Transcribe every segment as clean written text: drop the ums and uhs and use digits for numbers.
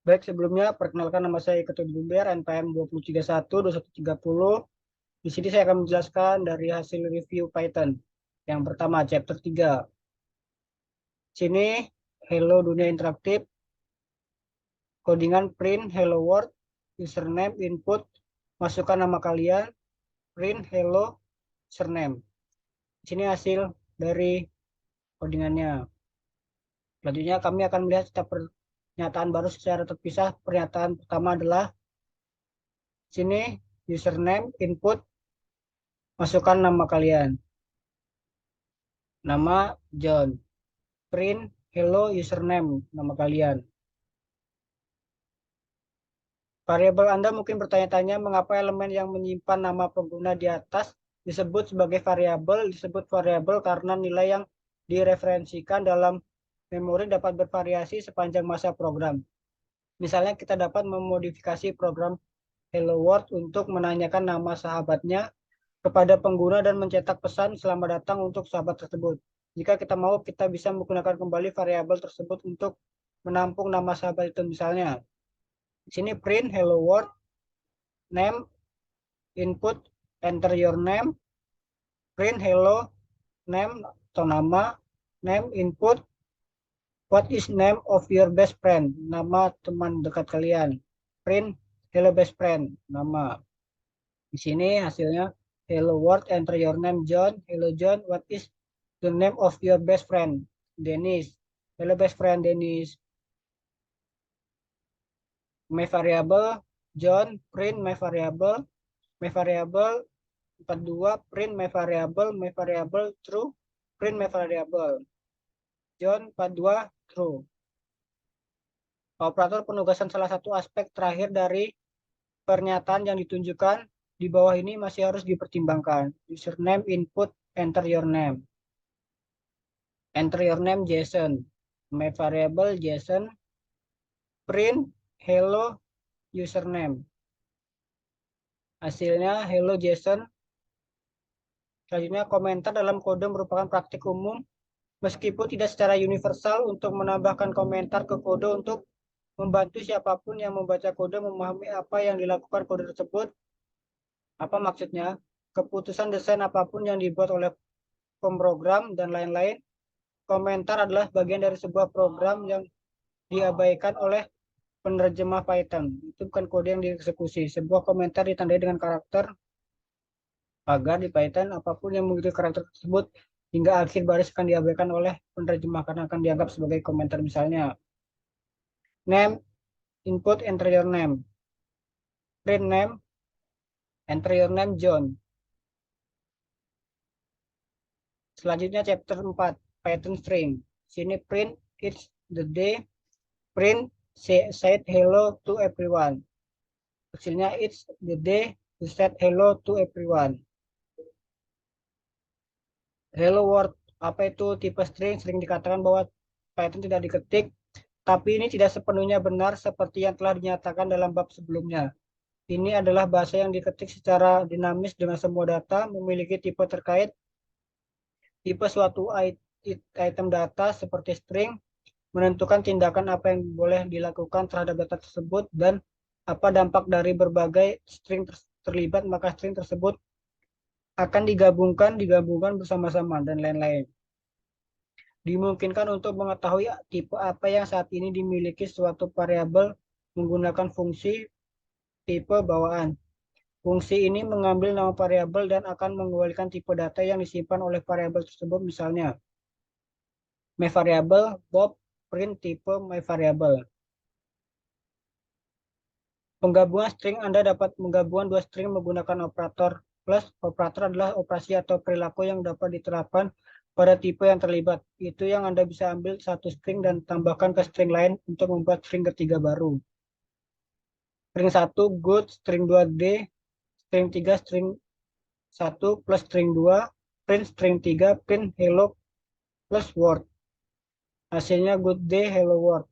Baik, sebelumnya perkenalkan nama saya Ketut Gumber, NPM 2031-2130. Di sini saya akan menjelaskan dari hasil review Python. Yang pertama, chapter 3. Sini, Hello Dunia Interaktif, codingan print Hello World, username, input, masukkan nama kalian, print Hello, username. Di sini hasil dari codingannya. Selanjutnya kami akan melihat setiap pernyataan baru secara terpisah. Pernyataan pertama adalah sini username, input, masukkan nama kalian. Nama John. Print hello username nama kalian. Variabel Anda mungkin bertanya-tanya mengapa elemen yang menyimpan nama pengguna di atas disebut sebagai variabel. Disebut variabel karena nilai yang direferensikan dalam memori dapat bervariasi sepanjang masa program. Misalnya kita dapat memodifikasi program Hello World untuk menanyakan nama sahabatnya kepada pengguna dan mencetak pesan selamat datang untuk sahabat tersebut. Jika kita mau, kita bisa menggunakan kembali variabel tersebut untuk menampung nama sahabat itu. Misalnya, di sini print hello world, name, input, enter your name, print hello, name atau nama, name, input, what is name of your best friend, nama teman dekat kalian, print hello best friend, nama. Di sini hasilnya hello world, enter your name John, hello John, what is the name of your best friend? Dennis. Hello best friend Dennis. My variable John, print my variable. My variable 42, print my variable true, print my variable. John 42 true. Operator penugasan salah satu aspek terakhir dari pernyataan yang ditunjukkan di bawah ini masih harus dipertimbangkan. Username, input, enter your name. Enter your name Jason. My variable Jason. Print hello username. Hasilnya hello Jason. Selanjutnya komentar dalam kode merupakan praktik umum meskipun tidak secara universal untuk menambahkan komentar ke kode untuk membantu siapapun yang membaca kode memahami apa yang dilakukan kode tersebut. Apa maksudnya? Keputusan desain apapun yang dibuat oleh pemrogram dan lain-lain. Komentar adalah bagian dari sebuah program yang diabaikan oleh penerjemah Python. Itu bukan kode yang dieksekusi. Sebuah komentar ditandai dengan karakter agar di Python apapun yang mengikuti karakter tersebut hingga akhir baris akan diabaikan oleh penerjemah karena akan dianggap sebagai komentar. Misalnya name, input, enter your name, print name, enter your name John. Selanjutnya chapter 4 Python string. Sini print it's the day, print said hello to everyone. Hasilnya it's the day to said hello to everyone. Hello world, apa itu tipe string? Sering dikatakan bahwa Python tidak diketik, tapi ini tidak sepenuhnya benar seperti yang telah dinyatakan dalam bab sebelumnya. Ini adalah bahasa yang diketik secara dinamis dengan semua data memiliki tipe terkait. Tipe suatu item data seperti string menentukan tindakan apa yang boleh dilakukan terhadap data tersebut dan apa dampak dari berbagai string terlibat, maka string tersebut akan digabungkan bersama-sama dan lain-lain. Dimungkinkan untuk mengetahui tipe apa yang saat ini dimiliki suatu variabel menggunakan fungsi tipe bawaan. Fungsi ini mengambil nama variabel dan akan mengembalikan tipe data yang disimpan oleh variabel tersebut. Misalnya, my variable Bob, print tipe my variable. Penggabungan string Anda dapat menggabungkan dua string menggunakan operator plus. Operator adalah operasi atau perilaku yang dapat diterapkan pada tipe yang terlibat. Itu yang Anda bisa ambil satu string dan tambahkan ke string lain untuk membuat string ketiga baru. String 1 good, string 2 d, string 3 string 1 plus string 2, print string 3, print hello plus word. Hasilnya good day, hello world.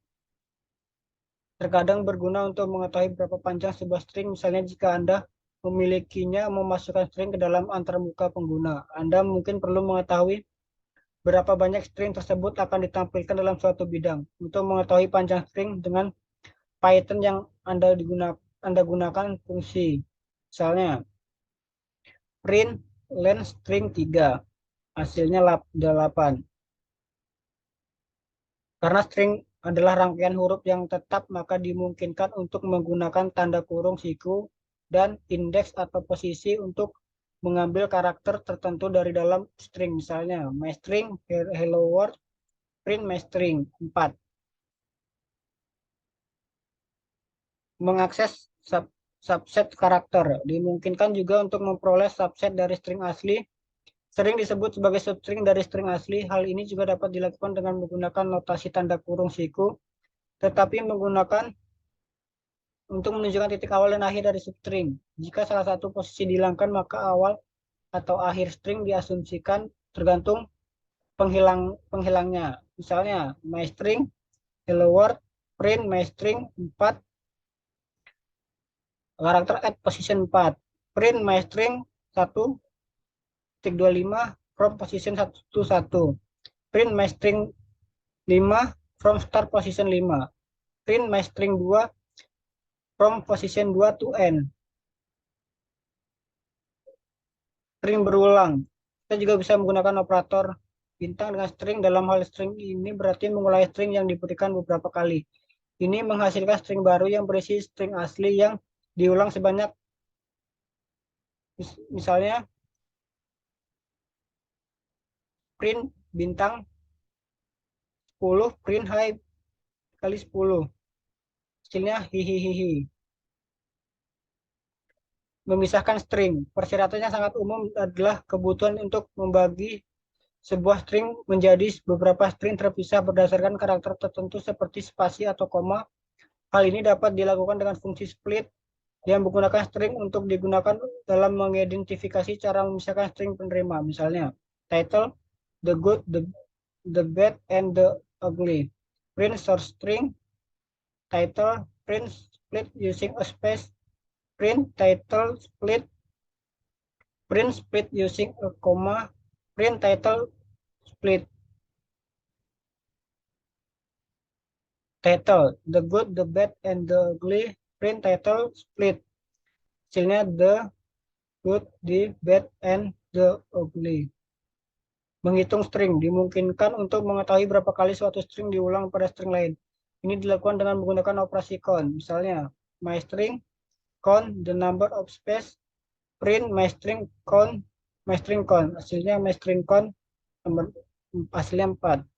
Terkadang berguna untuk mengetahui berapa panjang sebuah string, misalnya jika Anda memilikinya memasukkan string ke dalam antarmuka pengguna. Anda mungkin perlu mengetahui berapa banyak string tersebut akan ditampilkan dalam suatu bidang. Untuk mengetahui panjang string dengan Python yang Anda gunakan fungsi. Misalnya, print len string 3, hasilnya 8. Karena string adalah rangkaian huruf yang tetap, maka dimungkinkan untuk menggunakan tanda kurung siku dan indeks atau posisi untuk mengambil karakter tertentu dari dalam string. Misalnya, myString, hello world, print myString 4. Mengakses subset karakter. Dimungkinkan juga untuk memperoleh subset dari string asli. Sering disebut sebagai substring dari string asli. Hal ini juga dapat dilakukan dengan menggunakan notasi tanda kurung siku, tetapi menggunakan untuk menunjukkan titik awal dan akhir dari substring. Jika salah satu posisi dihilangkan, maka awal atau akhir string diasumsikan tergantung penghilangnya. Misalnya, myString, hello world, print myString 4, karakter at position 4. Print myString 1.25 from position 1. Print myString 5 from start position 5. Print myString 2 from position 2 to end. String berulang. Kita juga bisa menggunakan operator bintang dengan string. Dalam hal string ini berarti mengulangi string yang diberikan beberapa kali. Ini menghasilkan string baru yang berisi string asli yang diulang sebanyak, misalnya print bintang 10, print high kali 10. Hasilnya hihihihi. Memisahkan string. Persyaratan yang sangat umum adalah kebutuhan untuk membagi sebuah string menjadi beberapa string terpisah berdasarkan karakter tertentu seperti spasi atau koma. Hal ini dapat dilakukan dengan fungsi split yang menggunakan string untuk digunakan dalam mengidentifikasi cara memisahkan string penerima. Misalnya, title, the good, the bad, and the ugly. Print source string, title, print split using a space, print title split, print split using a comma, print title split. Title, the good, the bad, and the ugly. Print title split. Hasilnya the good, the bad, and the ugly. Menghitung string dimungkinkan untuk mengetahui berapa kali suatu string diulang pada string lain. Ini dilakukan dengan menggunakan operasi count. Misalnya, myString count the number of space, print myString count, hasilnya myString count hasilnya 4.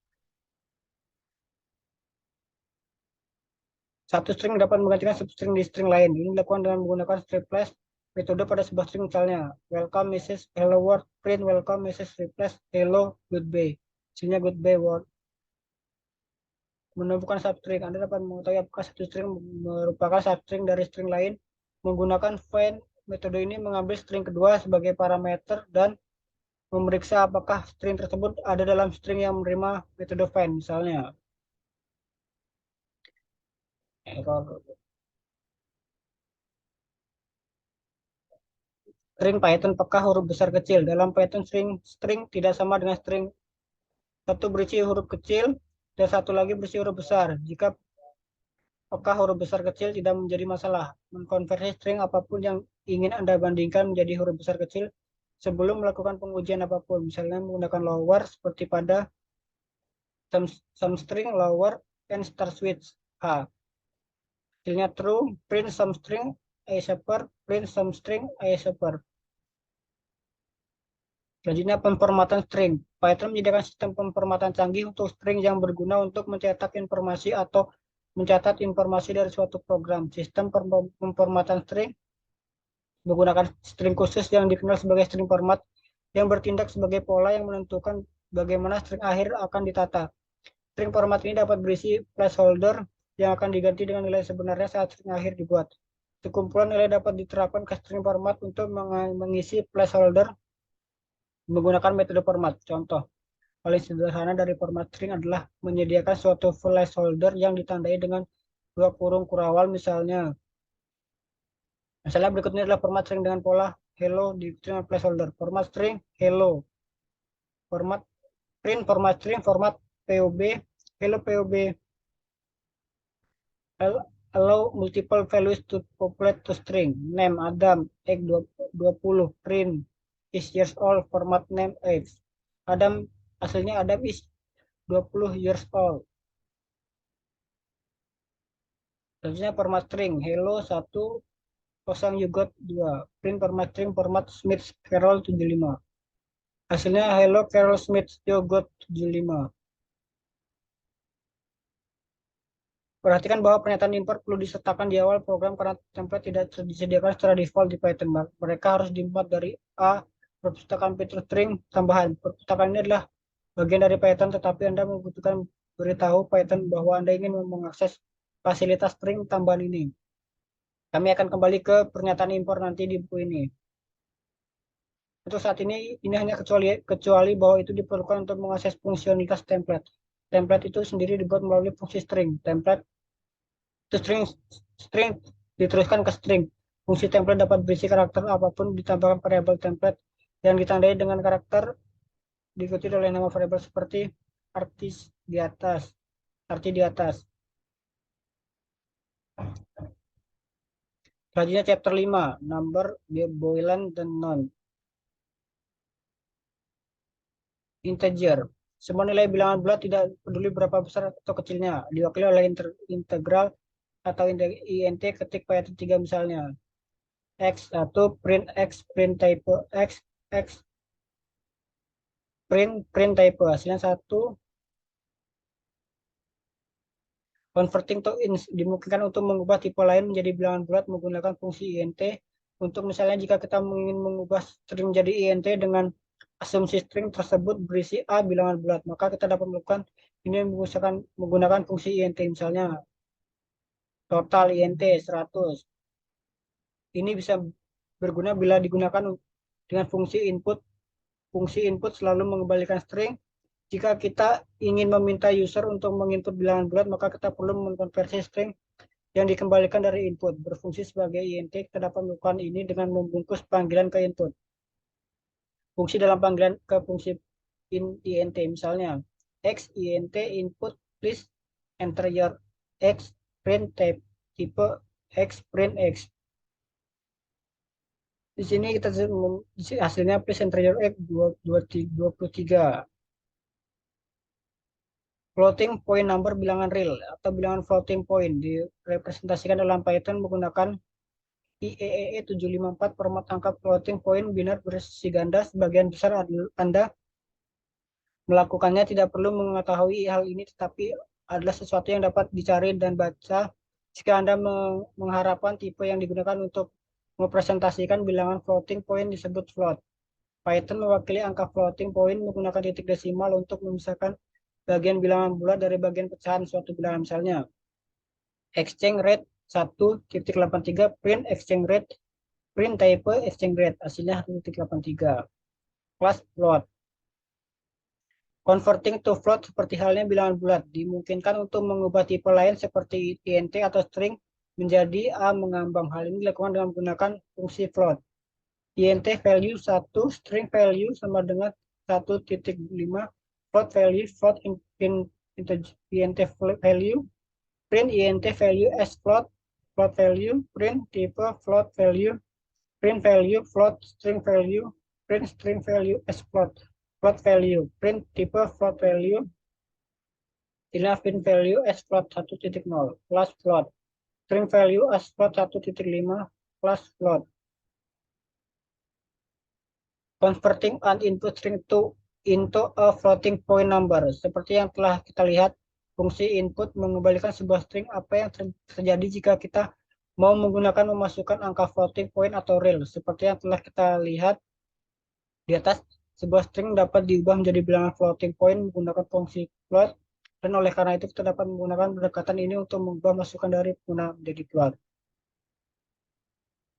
Satu string dapat menggantikan substring di string lain. Ini dilakukan dengan menggunakan replace metode pada sebuah string. Misalnya, welcome message hello world, print welcome message replace hello goodbye. Hasilnya goodbye world. Menemukan substring. Anda dapat mengetahui apakah satu string merupakan substring dari string lain. Menggunakan find, metode ini mengambil string kedua sebagai parameter dan memeriksa apakah string tersebut ada dalam string yang menerima metode find. Misalnya, string Python apakah huruf besar kecil. Dalam Python string tidak sama dengan string. Satu berisi huruf kecil dan satu lagi berisi huruf besar. Jika apakah huruf besar kecil tidak menjadi masalah. Mengkonversi string apapun yang ingin Anda bandingkan menjadi huruf besar kecil sebelum melakukan pengujian apapun. Misalnya menggunakan lower seperti pada some string lower and start with H. Hasilnya true, print some string a super, print some string a super. Selanjutnya pemformatan string. Python menyediakan sistem pemformatan canggih untuk string yang berguna untuk mencetak informasi atau mencatat informasi dari suatu program. Sistem pemformatan string menggunakan string khusus yang dikenal sebagai string format yang bertindak sebagai pola yang menentukan bagaimana string akhir akan ditata. String format ini dapat berisi placeholder yang akan diganti dengan nilai sebenarnya saat string akhir dibuat. Sekumpulan nilai dapat diterapkan ke string format untuk mengisi placeholder menggunakan metode format. Contoh, paling sederhana dari format string adalah menyediakan suatu placeholder yang ditandai dengan dua kurung kurawal. Misalnya berikutnya adalah format string dengan pola hello di string placeholder. Format string hello. Format print format string format POB hello POB. allow multiple values to populate to string. Name Adam, X 20, print is years old, format name X. Adam, aslinya Adam is 20 years old. Selanjutnya format string, hello 1, kosong you got 2. Print format string, format Smith Carroll 75. Hasilnya hello Carroll Smith you got 75. Perhatikan bahwa pernyataan import perlu disertakan di awal program karena template tidak disediakan secara default di Python. Mereka harus diimport dari A, perpustakaan fitur string tambahan. Perpustakaan ini adalah bagian dari Python, tetapi Anda membutuhkan beritahu Python bahwa Anda ingin mengakses fasilitas string tambahan ini. Kami akan kembali ke pernyataan import nanti di buku ini. Untuk saat ini hanya kecuali bahwa itu diperlukan untuk mengakses fungsionalitas template. Template itu sendiri dibuat melalui fungsi string. Template itu string diteruskan ke string. Fungsi template dapat berisi karakter apapun ditambahkan variabel template yang ditandai dengan karakter diikuti oleh nama variabel seperti arti di atas. Selanjutnya chapter 5, number, boolean, dan non. Integer. Semua nilai bilangan bulat tidak peduli berapa besar atau kecilnya, diwakili oleh integral atau int ketik Python 3 misalnya. X1 print X print type X X print type hasilnya 1. Converting to int dimungkinkan untuk mengubah tipe lain menjadi bilangan bulat menggunakan fungsi int. Untuk misalnya jika kita ingin mengubah string menjadi int dengan asumsi string tersebut berisi A bilangan bulat, maka kita dapat melakukan ini menggunakan fungsi int, misalnya total int 100. Ini bisa berguna bila digunakan dengan fungsi input. Fungsi input selalu mengembalikan string. Jika kita ingin meminta user untuk menginput bilangan bulat, maka kita perlu mengkonversi string yang dikembalikan dari input berfungsi sebagai int. Kita dapat melakukan ini dengan membungkus panggilan ke input. Fungsi dalam panggilan ke fungsi int misalnya x int input please enter your x print type x print x. Di sini kita hasilnya please enter your x 23. Floating point number bilangan real atau bilangan floating point direpresentasikan dalam Python menggunakan IEEE 754 format angka floating point binar bersisi ganda. Sebagian besar Anda melakukannya tidak perlu mengetahui hal ini, tetapi adalah sesuatu yang dapat dicari dan baca jika Anda mengharapkan tipe yang digunakan untuk merepresentasikan bilangan floating point disebut float. Python mewakili angka floating point menggunakan titik desimal untuk memisahkan bagian bilangan bulat dari bagian pecahan suatu bilangan, misalnya exchange rate 1.83 print exchange rate print type exchange rate hasilnya 1.83. Class float. Converting to float seperti halnya bilangan bulat dimungkinkan untuk mengubah tipe lain seperti int atau string menjadi A mengambang. Hal ini dilakukan dengan menggunakan fungsi float. Int value 1, string value sama dengan 1.5, float value float int value, print int value as float, float value, print type float value, print value float string value, print string value as float, float value, print type float value, print value as float 1.0, plus float, string value as float 1.5, plus float. Converting an input string into a floating point number. Seperti yang telah kita lihat, fungsi input mengembalikan sebuah string. Apa yang terjadi jika kita mau memasukkan angka floating point atau real? Seperti yang telah kita lihat di atas, sebuah string dapat diubah menjadi bilangan floating point menggunakan fungsi float. Dan oleh karena itu kita dapat menggunakan pendekatan ini untuk mengubah masukan dari punah menjadi float.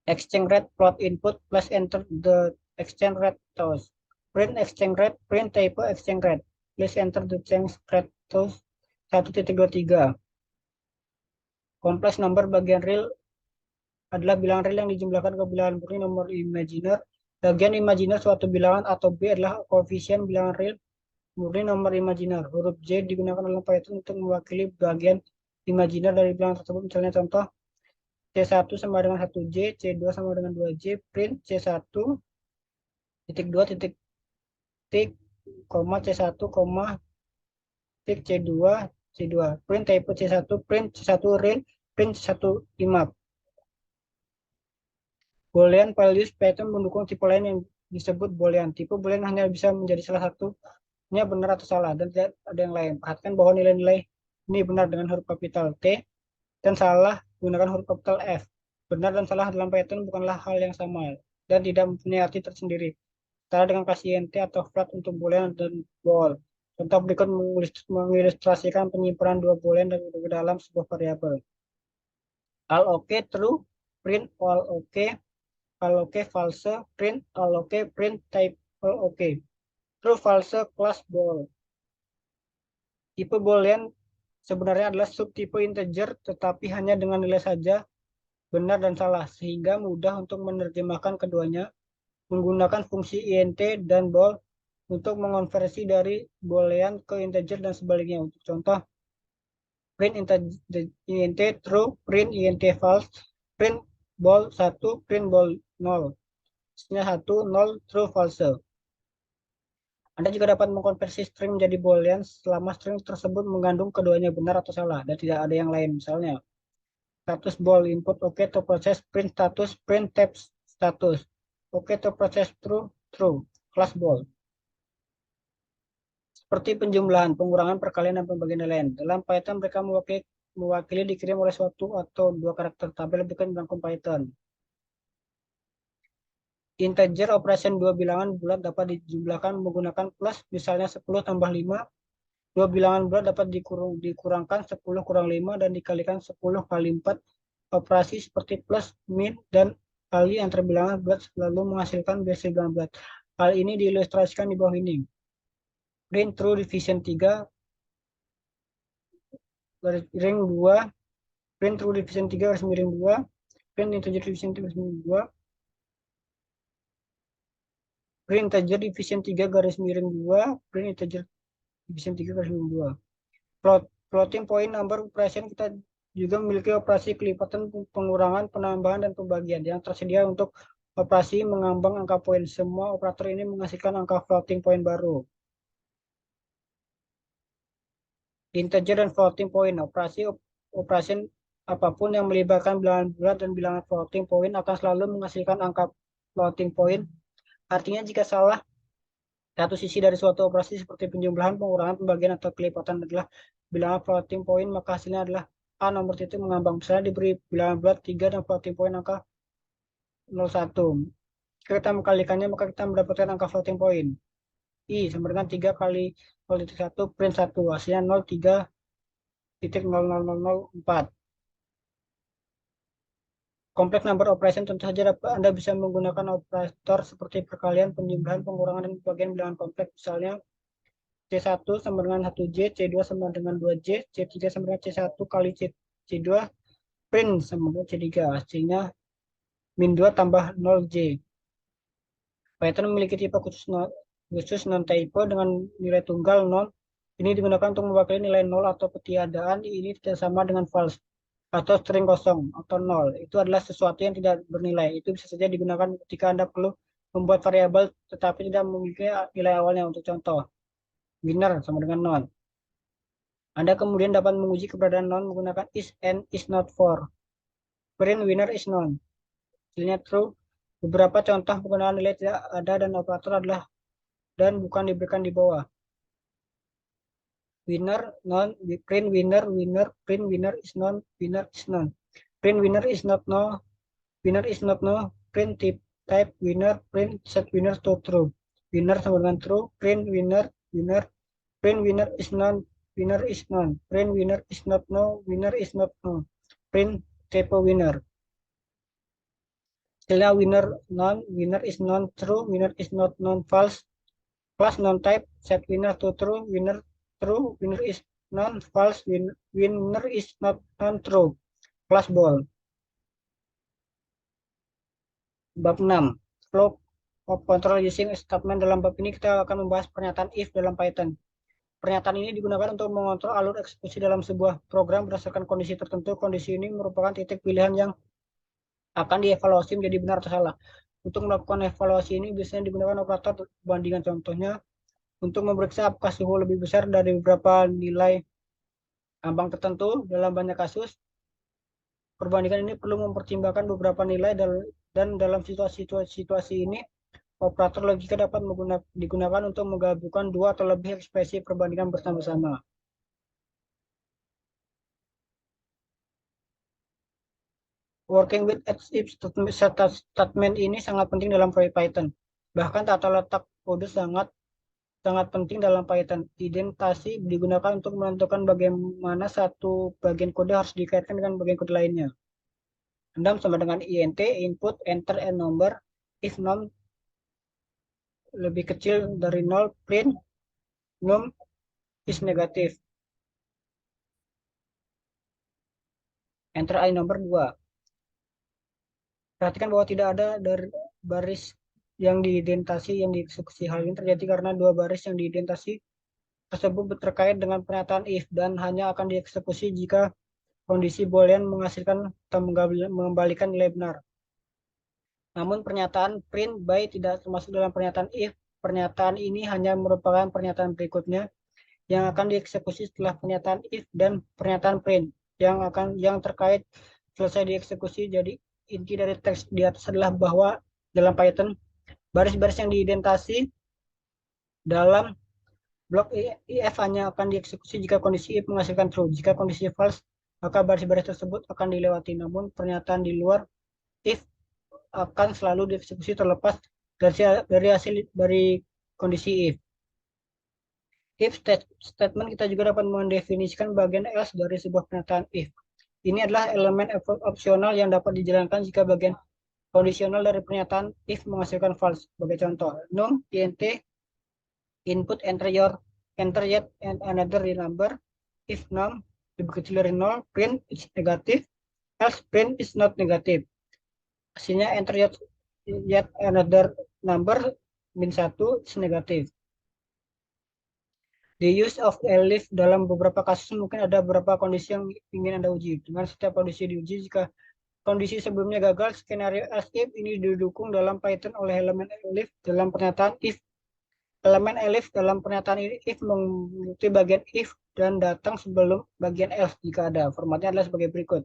Exchange rate float input plus enter the exchange rate toast. Print exchange rate, print type exchange rate. Please enter the exchange rate toast 1.23. Kompleks number bagian real adalah bilangan real yang dijumlahkan ke bilangan murni nomor imaginer. Bagian imaginer suatu bilangan atau B adalah koefisien bilangan real murni nomor imaginer. Huruf J digunakan dalam Python untuk mewakili bagian imajiner dari bilangan tersebut. Misalnya contoh C1 sama dengan 1J, C2 sama dengan 2J, print C1 titik 2 titik tik koma C1 koma tik C2 C2 print type C1 print C1 real print C1 imap. Boolean values pattern mendukung tipe lain yang disebut boolean. Tipe boolean hanya bisa menjadi salah satunya benar atau salah dan tidak ada yang lain. Perhatikan bahwa nilai-nilai ini benar dengan huruf kapital T dan salah menggunakan huruf kapital F. Benar dan salah dalam Python bukanlah hal yang sama dan tidak mempunyai arti tersendiri. Setara dengan kasih int atau flat untuk boolean dan bool. Contoh berikut mengilustrasikan penyimpanan dua boolean ke dalam sebuah variabel. All OK true, print all OK, all OK false, print all OK, print type all OK. True false class bool. Tipe boolean sebenarnya adalah subtipe integer tetapi hanya dengan nilai saja benar dan salah sehingga mudah untuk menerjemahkan keduanya menggunakan fungsi int dan bool untuk mengonversi dari boolean ke integer dan sebaliknya. Untuk contoh, print int true, print int false, print bool 1, print bool 0. Hasilnya 1, 0, true, false. Anda juga dapat mengkonversi string menjadi boolean selama string tersebut mengandung keduanya benar atau salah dan tidak ada yang lain. Misalnya, status bool input oke to proses print status print type status oke to proses true true class bool. Seperti penjumlahan, pengurangan, perkalian, dan pembagian lain. Dalam Python mereka mewakili dikirim oleh suatu atau dua karakter tabel bukan dalam Python. Integer operation dua bilangan bulat dapat dijumlahkan menggunakan plus, misalnya 10 tambah 5. Dua bilangan bulat dapat dikurangkan 10 kurang 5 dan dikalikan 10 kali 4. Operasi seperti plus, min, dan kali antar bilangan bulat selalu menghasilkan bilangan bilangan bulat. Hal ini diilustrasikan di bawah ini. Print true division 3 garis miring 2, print true division 3 garis miring 2, print integer division 3 garis miring 2, print integer division 3 garis miring 2, print integer division 3 garis miring 2. Floating point number operation kita juga memiliki operasi kelipatan, pengurangan, penambahan, dan pembagian yang tersedia untuk operasi mengambang angka poin. Semua operator ini menghasilkan angka floating point baru. Integer dan floating point. Operasi apapun yang melibatkan bilangan bulat dan bilangan floating point akan selalu menghasilkan angka floating point. Artinya jika salah satu sisi dari suatu operasi seperti penjumlahan, pengurangan, pembagian, atau kelipatan adalah bilangan floating point, maka hasilnya adalah A nomor titik mengambang. Misalnya diberi bilangan bulat 3 dan floating point angka 01. Jika kita mengkalikannya, maka kita mendapatkan angka floating point. I sama dengan 3 kali 0.1 print 1. Hasilnya 0,3.00004. Kompleks number operation tentu saja Anda bisa menggunakan operator seperti perkalian, penjumlahan, pengurangan, dan pembagian bilangan kompleks. Misalnya C1 sama dengan 1J, C2 sama dengan 2J, C3 sama dengan C1 kali C2, print sama dengan C3. Hasilnya min 2 tambah 0J. Python memiliki tipe khusus non-type dengan nilai tunggal non. Ini digunakan untuk mewakili nilai 0 atau ketiadaan. Ini tidak sama dengan false atau string kosong atau 0. Itu adalah sesuatu yang tidak bernilai. Itu bisa saja digunakan ketika Anda perlu membuat variabel tetapi tidak memiliki nilai awalnya. Untuk contoh, winner sama dengan non. Anda kemudian dapat menguji keberadaan non menggunakan is and is not for. Print winner is non. Hasilnya true. Beberapa contoh penggunaan nilai tidak ada dan operator adalah dan bukan diberikan di bawah. Winner non, print winner winner, print winner is non, winner is non. Print winner is not no, winner is not no, print type winner, print set winner to true. Winner sama dengan true, print winner winner, print winner is non, winner is non, print winner is not no, winner is not no, print type winner. Hasilnya winner non, winner is non true, winner is not non false, plus non type set winner to true, winner true, winner is non false, winner is not non true, plus bool. Bab 6, flow of control using statement. Dalam bab ini kita akan membahas pernyataan if dalam Python. Pernyataan ini digunakan untuk mengontrol alur eksekusi dalam sebuah program berdasarkan kondisi tertentu. Kondisi ini merupakan titik pilihan yang akan dievaluasi menjadi benar atau salah. Untuk melakukan evaluasi ini biasanya digunakan operator perbandingan, contohnya untuk memeriksa apakah suhu lebih besar dari beberapa nilai ambang tertentu. Dalam banyak kasus, perbandingan ini perlu mempertimbangkan beberapa nilai dan dalam situasi ini operator logika dapat digunakan untuk menggabungkan dua atau lebih ekspresi perbandingan bersama-sama. Working with as-if statement ini sangat penting dalam proyek Python. Bahkan tata letak kode sangat sangat penting dalam Python. Identasi digunakan untuk menentukan bagaimana satu bagian kode harus dikaitkan dengan bagian kode lainnya. 6 sama dengan int, input, enter, and number. If num lebih kecil dari 0, print num is negatif. Enter I number 2. Perhatikan bahwa tidak ada dari baris yang diidentasi yang dieksekusi. Hal ini terjadi karena dua baris yang diidentasi tersebut terkait dengan pernyataan if dan hanya akan dieksekusi jika kondisi boolean menghasilkan atau mengembalikan nilai benar. Namun pernyataan print by tidak termasuk dalam pernyataan if. Pernyataan ini hanya merupakan pernyataan berikutnya yang akan dieksekusi setelah pernyataan if dan pernyataan print yang terkait selesai dieksekusi. Jadi inti dari teks di atas adalah bahwa dalam Python baris-baris yang diidentasi dalam blok if hanya akan dieksekusi jika kondisi if menghasilkan true. Jika kondisi false, maka baris-baris tersebut akan dilewati. Namun pernyataan di luar if akan selalu dieksekusi terlepas dari hasil dari kondisi if. If statement kita juga dapat mendefinisikan bagian else dari sebuah pernyataan if. Ini adalah elemen opsional yang dapat dijalankan jika bagian kondisional dari pernyataan if menghasilkan false. Sebagai contoh, num int input enter yet and another number. If num lebih kecil dari 0, print is negative, else print is not negative. Hasilnya enter yet another number min 1 is negative. The use of elif dalam beberapa kasus mungkin ada beberapa kondisi yang ingin Anda uji. Dengan setiap kondisi diuji, jika kondisi sebelumnya gagal, skenario else if ini didukung dalam Python oleh elemen elif dalam pernyataan if. Elemen elif dalam pernyataan if mengikuti bagian if dan datang sebelum bagian else jika ada. Formatnya adalah sebagai berikut.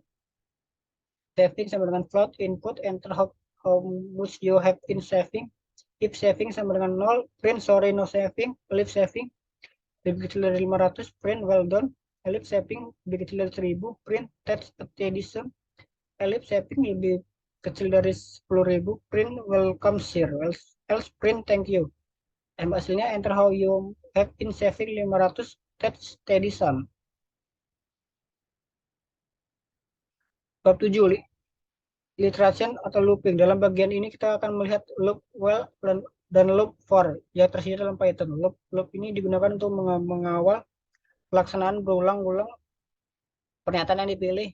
Saving sama dengan float, input, enter how much you have in saving. If saving sama dengan 0, print sorry no saving, leave saving. Lebih kecil dari 500, print well done. Elif saving lebih kecil dari 1000, print text edition. Elif saving lebih kecil dari 10.000, print welcome here. Else print thank you. Hasilnya enter how you have in saving 500 text edition. Bab 7, iteration atau looping. Dalam bagian ini kita akan melihat loop while dan loop for yang tersedia dalam Python. Loop ini digunakan untuk mengawal pelaksanaan berulang-ulang pernyataan yang dipilih.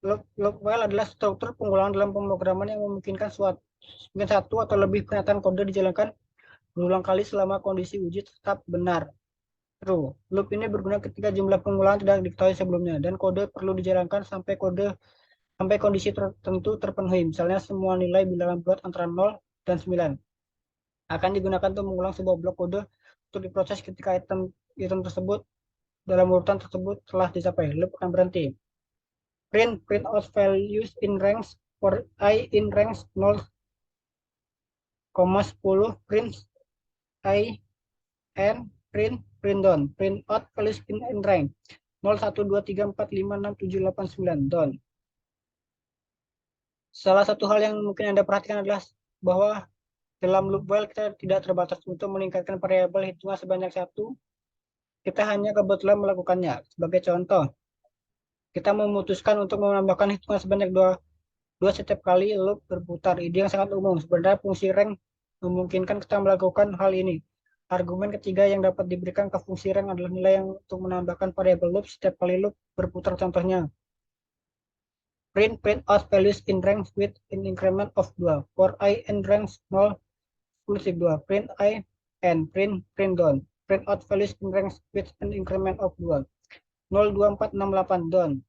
Loop while adalah struktur pengulangan dalam pemrograman yang memungkinkan satu atau lebih pernyataan kode dijalankan berulang kali selama kondisi uji tetap benar. True. Loop ini berguna ketika jumlah pengulangan tidak diketahui sebelumnya dan kode perlu dijalankan sampai kondisi tertentu terpenuhi. Misalnya semua nilai bilangan bulat antara 0 dan 9 akan digunakan untuk mengulang sebuah blok kode untuk diproses ketika item tersebut dalam urutan tersebut telah dicapai. Loop akan berhenti. Print out values in range for I in range 0, 10, print I and print down. Print out values in range 0, 1, 2, 3, 4, 5, 6, 7, 8, 9, down. Salah satu hal yang mungkin Anda perhatikan adalah bahwa dalam loop while kita tidak terbatas untuk meningkatkan variabel hitungan sebanyak 1. Kita hanya kebetulan melakukannya. Sebagai contoh, kita memutuskan untuk menambahkan hitungan sebanyak 2 setiap kali loop berputar. Ide yang sangat umum. Sebenarnya fungsi rank memungkinkan kita melakukan hal ini. Argumen ketiga yang dapat diberikan ke fungsi rank adalah nilai yang untuk menambahkan variabel loop setiap kali loop berputar. Contohnya, print out values in range with an increment of 2. For I in range 0, 2, print I and print down. print out values in range with an increment of 2. 0, 2, 4, 6, 8, done.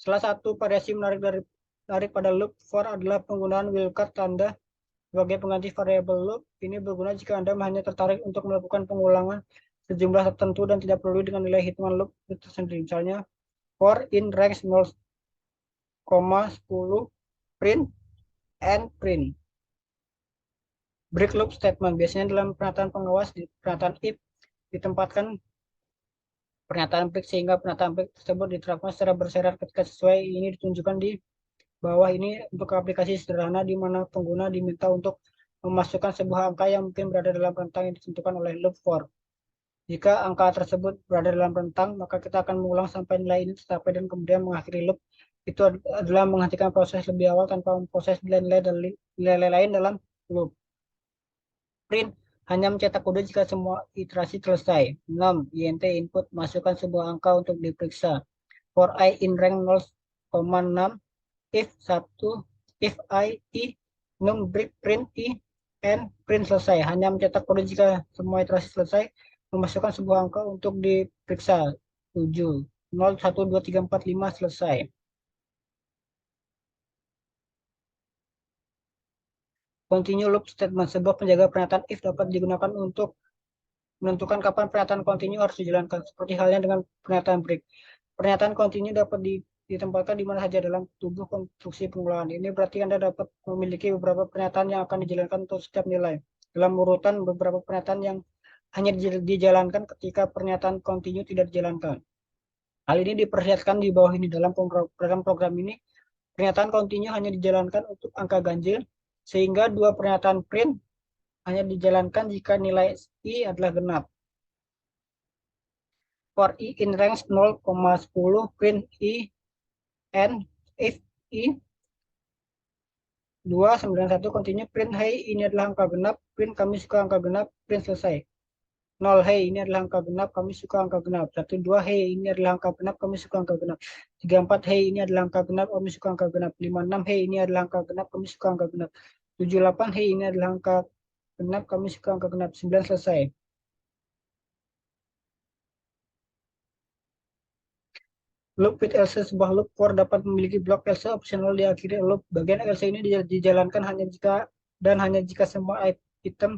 Salah satu variasi menarik pada loop for adalah penggunaan wildcard tanda sebagai pengganti variabel loop. Ini berguna jika Anda hanya tertarik untuk melakukan pengulangan sejumlah tertentu dan tidak perlu dengan nilai hitungan loop tersendiri. Misalnya, for in range 0, 10 print and print. Break loop statement biasanya dalam pernyataan pengawas di pernyataan if ditempatkan pernyataan break sehingga pernyataan break tersebut diterapkan secara bersyarat ketika sesuai. Ini ditunjukkan di bawah ini untuk aplikasi sederhana di mana pengguna diminta untuk memasukkan sebuah angka yang mungkin berada dalam rentang yang ditentukan oleh loop for. Jika angka tersebut berada dalam rentang, maka kita akan mengulang sampai nilai ini tercapai dan kemudian mengakhiri loop. Itu adalah menghentikan proses lebih awal tanpa memproses nilai-nilai lain dalam loop. Print hanya mencetak kode jika semua iterasi selesai. 6. INT input masukkan sebuah angka untuk diperiksa. For I in rank 0,6 if I num break print I and print selesai. Hanya mencetak kode jika semua iterasi selesai. Memasukkan sebuah angka untuk diperiksa. 7. 0, 1, 2, 3, 4, 5 selesai. Continue loop statement. Sebuah penjaga pernyataan if dapat digunakan untuk menentukan kapan pernyataan continue harus dijalankan. Seperti halnya dengan pernyataan break. Pernyataan continue dapat ditempatkan di mana saja dalam tubuh konstruksi pengulangan. Ini berarti Anda dapat memiliki beberapa pernyataan yang akan dijalankan untuk setiap nilai. Dalam urutan beberapa pernyataan yang hanya dijalankan ketika pernyataan continue tidak dijalankan. Hal ini diperlihatkan di bawah ini. Dalam program ini, pernyataan continue hanya dijalankan untuk angka ganjil, sehingga dua pernyataan print hanya dijalankan jika nilai I adalah genap. For I in range 0,10 print I and if I 291 continue print hey ini adalah angka genap, print kami suka angka genap, print selesai. 0 hey ini adalah angka genap, kami suka angka genap. 1 2 hey ini adalah angka genap, kami suka angka genap. 3 4 hey ini adalah angka genap, kami suka angka genap. 5 6 hey ini adalah angka genap, kami suka angka genap. 7 8 hey ini adalah angka genap, kami suka angka genap. 9 selesai. Loop with else. Sebuah loop for dapat memiliki blok else optional di akhir loop. Bagian else ini dijalankan hanya jika semua item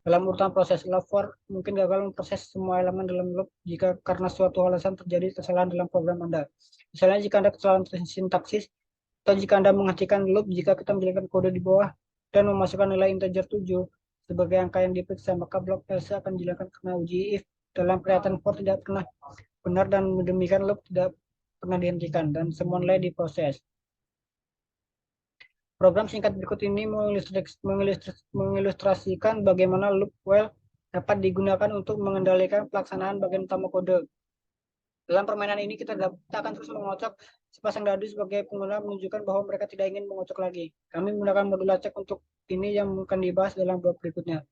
dalam urutan proses. Loop for mungkin gagal memproses semua elemen dalam loop jika karena suatu alasan terjadi kesalahan dalam program Anda. Misalnya jika Anda kesalahan sintaksis atau jika Anda menghentikan loop jika kita menjalankan kode di bawah dan memasukkan nilai integer 7 sebagai angka yang diperiksa, maka blok else akan dijalankan karena uji if dalam pernyataan for tidak pernah benar dan demikian loop tidak pernah dihentikan dan semua nilai diproses. Program singkat berikut ini mengilustrasikan bagaimana loop while dapat digunakan untuk mengendalikan pelaksanaan bagian utama kode. Dalam permainan ini kita akan terus mengocok sepasang dadu sebagai pengguna menunjukkan bahwa mereka tidak ingin mengocok lagi. Kami menggunakan modul acak untuk ini yang akan dibahas dalam blok berikutnya.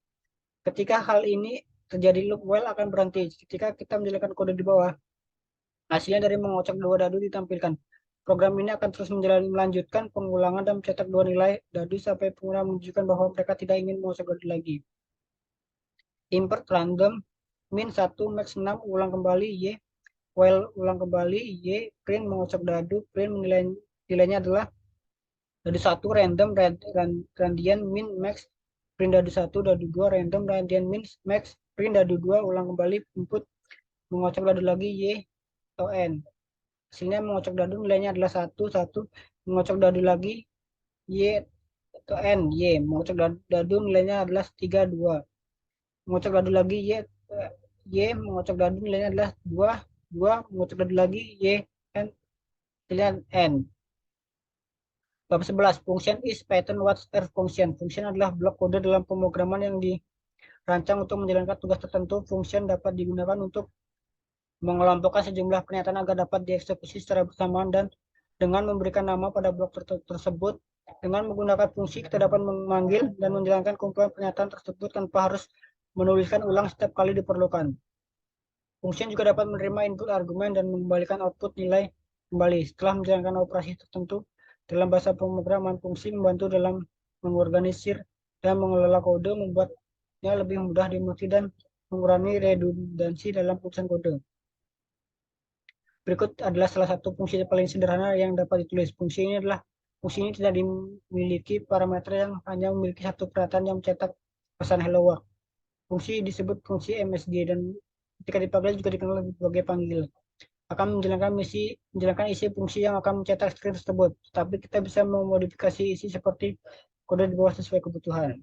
Ketika hal ini terjadi, loop while akan berhenti. Ketika kita menjalankan kode di bawah, hasilnya dari mengocok dua dadu ditampilkan. Program ini akan terus melanjutkan pengulangan dan mencetak dua nilai dadu sampai pengguna menunjukkan bahwa mereka tidak ingin mengocok dadu lagi. Import random min 1 max 6 ulang kembali y while ulang kembali y print mengocok dadu print nilainya adalah dadu 1 random radian min max print dadu 1 dadu 2 random radian min max print dadu 2 ulang kembali input mengocok dadu lagi y atau n. Hasilnya mengocok dadu nilainya adalah 1 1 mengocok dadu lagi y atau n y mengocok dadu nilainya adalah 3 2 mengocok dadu lagi y mengocok dadu nilainya adalah 2 2 mengocok dadu lagi y n nilainya n. Bab 11 function is pattern what's R function. Function adalah blok kode dalam pemrograman yang dirancang untuk menjalankan tugas tertentu. Function dapat digunakan untuk mengelompokkan sejumlah pernyataan agar dapat dieksekusi secara bersamaan dan dengan memberikan nama pada blok tersebut. Dengan menggunakan fungsi kita dapat memanggil dan menjalankan kumpulan pernyataan tersebut tanpa harus menuliskan ulang setiap kali diperlukan. Function juga dapat menerima input argumen dan mengembalikan output nilai kembali setelah menjalankan operasi tertentu. Dalam bahasa pemrograman, fungsi membantu dalam mengorganisir dan mengelola kode, membuat lebih mudah dimengerti dan mengurangi redundansi dalam putusan kode. Berikut adalah salah satu fungsi paling sederhana yang dapat ditulis. Fungsi ini tidak dimiliki parameter yang hanya memiliki satu perhatian yang mencetak pesan hello world. Fungsi disebut fungsi MSG dan ketika dipanggil juga dikenal sebagai panggil. Akan menjalankan isi fungsi yang akan mencetak string tersebut. Tapi kita bisa memodifikasi isi seperti kode di bawah sesuai kebutuhan.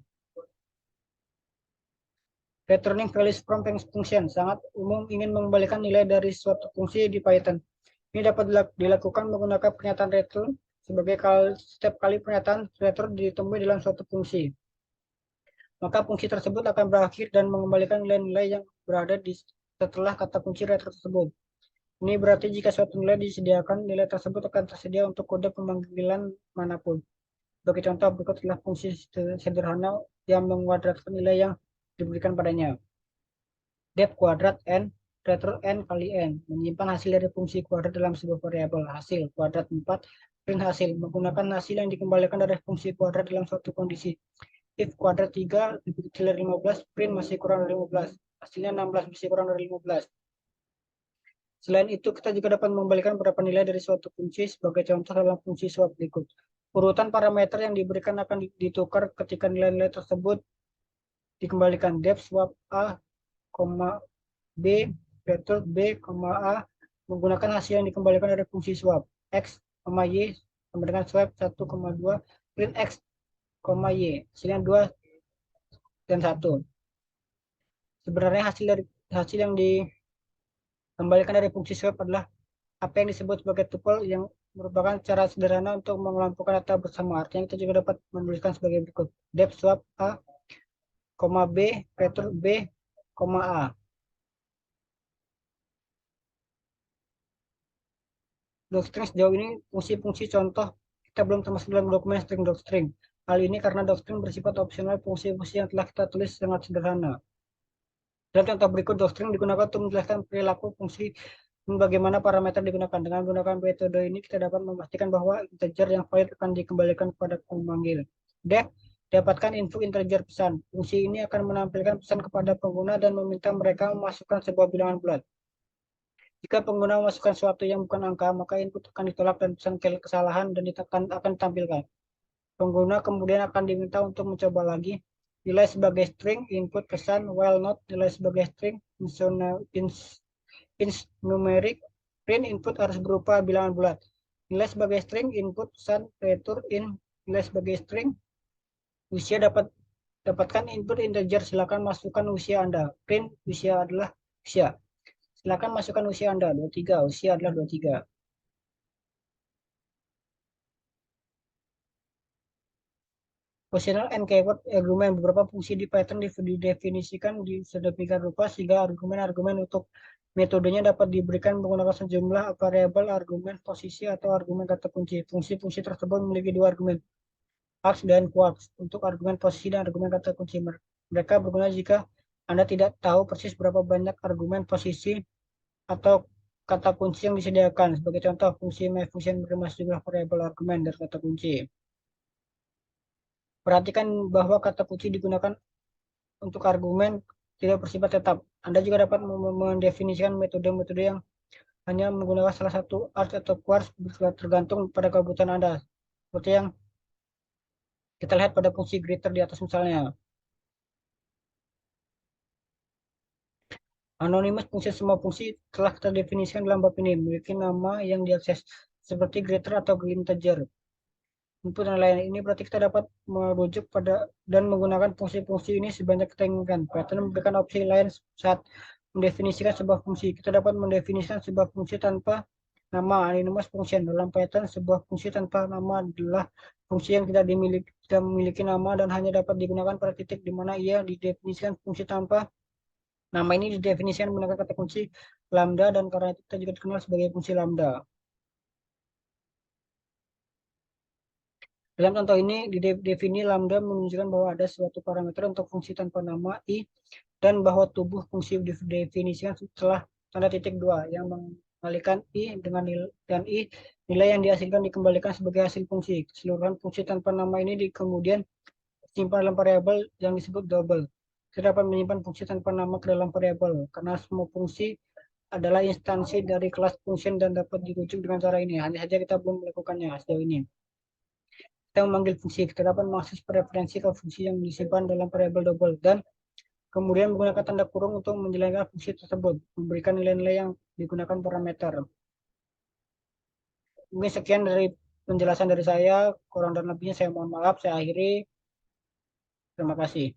Returning values from function sangat umum ingin mengembalikan nilai dari suatu fungsi di Python. Ini dapat dilakukan menggunakan pernyataan return sebagai setiap kali pernyataan return ditemui dalam suatu fungsi. Maka fungsi tersebut akan berakhir dan mengembalikan nilai-nilai yang berada di setelah kata kunci return tersebut. Ini berarti jika suatu nilai disediakan, nilai tersebut akan tersedia untuk kode pemanggilan manapun. Bagi contoh, berikut adalah fungsi sederhana yang menguadratkan nilai yang diberikan padanya. Def kuadrat n, return n kali n, menyimpan hasil dari fungsi kuadrat dalam sebuah variabel. Hasil kuadrat 4, print hasil, menggunakan hasil yang dikembalikan dari fungsi kuadrat dalam suatu kondisi. If kuadrat 3 lebih kecil dari 15, print masih kurang dari 15. Hasilnya 16 masih kurang dari 15. Selain itu, kita juga dapat mengembalikan beberapa nilai dari suatu fungsi sebagai contoh dalam fungsi swap berikut. Urutan parameter yang diberikan akan ditukar ketika nilai-nilai tersebut dikembalikan. Def swap A, B, return B, A, menggunakan hasil yang dikembalikan dari fungsi swap. X, Y, sama dengan swap 1,2, print X, Y, hasilnya 2 dan 1. Sebenarnya hasil yang dikembalikan dari fungsi swap adalah apa yang disebut sebagai tuple yang merupakan cara sederhana untuk mengelompokkan data bersama. Artinya kita juga dapat menuliskan sebagai berikut. Def swap A, B, return B, A. Docstring sejauh ini fungsi-fungsi contoh kita belum termasuk dalam dokumen string docstring. Hal ini karena docstring bersifat opsional fungsi-fungsi yang telah kita tulis sangat sederhana. Dalam contoh berikut, docstring digunakan untuk menjelaskan perilaku fungsi dan bagaimana parameter digunakan. Dengan menggunakan metode ini, kita dapat memastikan bahwa integer yang valid akan dikembalikan kepada pemanggil. Def, dapatkan info integer pesan. Fungsi ini akan menampilkan pesan kepada pengguna dan meminta mereka memasukkan sebuah bilangan bulat. Jika pengguna memasukkan sesuatu yang bukan angka, maka input akan ditolak dan pesan kesalahan dan akan ditampilkan. Pengguna kemudian akan diminta untuk mencoba lagi. Nilai sebagai string, input pesan, while not, nilai sebagai string, int numeric, print input harus berupa bilangan bulat. Nilai sebagai string, input pesan, return in, nilai sebagai string, usia dapatkan input integer, silakan masukkan usia Anda. Print usia adalah usia. Silakan masukkan usia Anda, 23, usia adalah 23. Positional and keyword argumen, beberapa fungsi di Python didefinisikan di sedemikian rupa sehingga argumen-argumen untuk metodenya dapat diberikan menggunakan sejumlah variabel argumen posisi atau argumen kata kunci. Fungsi-fungsi tersebut memiliki dua argumen, args dan quarks, untuk argumen posisi dan argumen kata kunci. Mereka berguna jika Anda tidak tahu persis berapa banyak argumen posisi atau kata kunci yang disediakan. Sebagai contoh, fungsi myFunction menerima sejumlah variabel argumen dan kata kunci. Perhatikan bahwa kata kunci digunakan untuk argumen tidak bersifat tetap. Anda juga dapat mendefinisikan metode-metode yang hanya menggunakan salah satu args atau quarks tergantung pada kebutuhan Anda. Seperti yang kita lihat pada fungsi greater di atas misalnya. Anonymous fungsi, semua fungsi telah kita definisikan dalam bab ini memiliki nama yang diakses seperti greater atau integer. Input dan lain ini berarti kita dapat merujuk pada dan menggunakan fungsi-fungsi ini sebanyak kita inginkan. Python memberikan opsi lain saat mendefinisikan sebuah fungsi. Kita dapat mendefinisikan sebuah fungsi tanpa nama, anonymous function. Dalam Python, sebuah fungsi tanpa nama adalah fungsi yang tidak memiliki nama dan hanya dapat digunakan pada titik di mana ia didefinisikan. Fungsi tanpa nama ini didefinisikan menggunakan kata kunci lambda dan karena itu kita juga dikenal sebagai fungsi lambda. Dalam contoh ini, di defini lambda menunjukkan bahwa ada suatu parameter untuk fungsi tanpa nama i dan bahwa tubuh fungsi didefinisikan setelah tanda titik 2 yang mengalihkan i dengan nilai yang dihasilkan dikembalikan sebagai hasil fungsi. Keseluruhan fungsi tanpa nama ini kemudian disimpan dalam variabel yang disebut double. kita dapat menyimpan fungsi tanpa nama ke dalam variabel, karena semua fungsi adalah instansi dari kelas function dan dapat dirujuk dengan cara ini. Hanya saja kita belum melakukannya sejauh ini. Kita memanggil fungsi, kita dapat mengakses referensi ke fungsi yang disimpan dalam variabel double, dan kemudian menggunakan tanda kurung untuk menjelaskan fungsi tersebut, memberikan nilai-nilai yang digunakan parameter. Mungkin sekian dari penjelasan dari saya, kurang dan lebihnya saya mohon maaf, saya akhiri. Terima kasih.